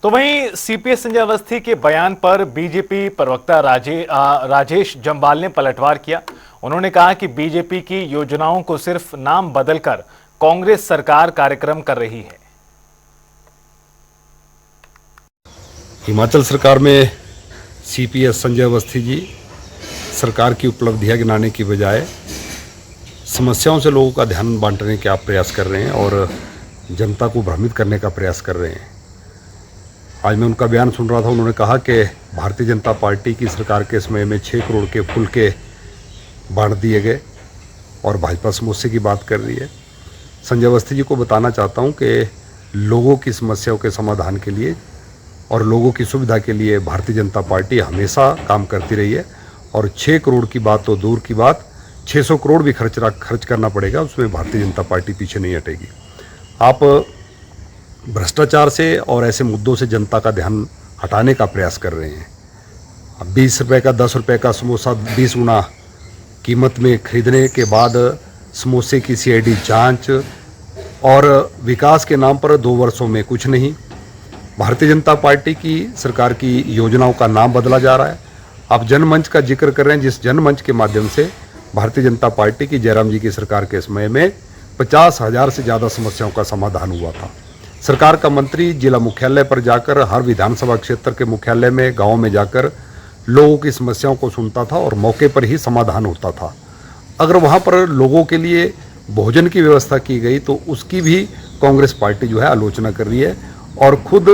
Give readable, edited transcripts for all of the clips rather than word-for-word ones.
तो वहीं सीपीएस संजय अवस्थी के बयान पर बीजेपी प्रवक्ता राजेश जम्वाल ने पलटवार किया। उन्होंने कहा कि बीजेपी की योजनाओं को सिर्फ नाम बदलकर कांग्रेस सरकार कार्यक्रम कर रही है। हिमाचल सरकार में सीपीएस संजय अवस्थी जी सरकार की उपलब्धियां गिनाने की बजाय समस्याओं से लोगों का ध्यान बांटने का प्रयास कर रहे हैं और जनता को भ्रमित करने का प्रयास कर रहे हैं। आज मैं उनका बयान सुन रहा था। उन्होंने कहा कि भारतीय जनता पार्टी की सरकार के समय में 6 करोड़ के फुलके बांट दिए गए और भाजपा समोसे की बात कर रही है। संजय अवस्थी जी को बताना चाहता हूं कि लोगों की समस्याओं के समाधान के लिए और लोगों की सुविधा के लिए भारतीय जनता पार्टी हमेशा काम करती रही है और 6 करोड़ की बात तो दूर की बात, 600 करोड़ भी खर्च करना पड़ेगा, उसमें भारतीय जनता पार्टी पीछे नहीं हटेगी। आप भ्रष्टाचार से और ऐसे मुद्दों से जनता का ध्यान हटाने का प्रयास कर रहे हैं। अब 20 रुपये का 10 रुपये का समोसा 20 गुना कीमत में खरीदने के बाद समोसे की सीआईडी जांच और विकास के नाम पर 2 वर्षों में कुछ नहीं। भारतीय जनता पार्टी की सरकार की योजनाओं का नाम बदला जा रहा है। आप जनमंच का जिक्र कर रहे हैं, जिस जनमंच के माध्यम से भारतीय जनता पार्टी की जयराम जी की सरकार के समय में 50,000 से ज़्यादा समस्याओं का समाधान हुआ था। सरकार का मंत्री जिला मुख्यालय पर जाकर, हर विधानसभा क्षेत्र के मुख्यालय में, गांव में जाकर लोगों की समस्याओं को सुनता था और मौके पर ही समाधान होता था। अगर वहां पर लोगों के लिए भोजन की व्यवस्था की गई तो उसकी भी कांग्रेस पार्टी जो है आलोचना कर रही है और खुद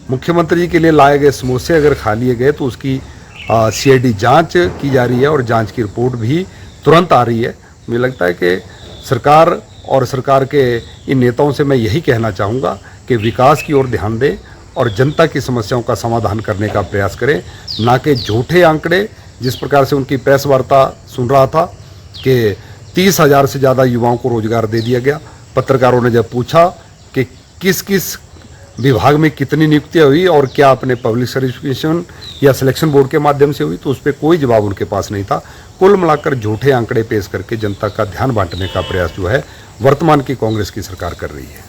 मुख्यमंत्री जी के लिए लाए गए समोसे अगर खा लिए गए तो उसकी सीआईडी जांच की जा रही है और जांच की रिपोर्ट भी तुरंत आ रही है। मुझे लगता है कि सरकार और सरकार के इन नेताओं से मैं यही कहना चाहूँगा कि विकास की ओर ध्यान दें और जनता की समस्याओं का समाधान करने का प्रयास करें, ना कि झूठे आंकड़े। जिस प्रकार से उनकी प्रेस वार्ता सुन रहा था कि 30,000 से ज़्यादा युवाओं को रोजगार दे दिया गया। पत्रकारों ने जब पूछा कि किस किस विभाग में कितनी नियुक्तियां हुई और क्या अपने पब्लिक सर्विस कमीशन या सिलेक्शन बोर्ड के माध्यम से हुई, तो उस पर कोई जवाब उनके पास नहीं था। कुल मिलाकर झूठे आंकड़े पेश करके जनता का ध्यान बांटने का प्रयास जो है वर्तमान की कांग्रेस की सरकार कर रही है।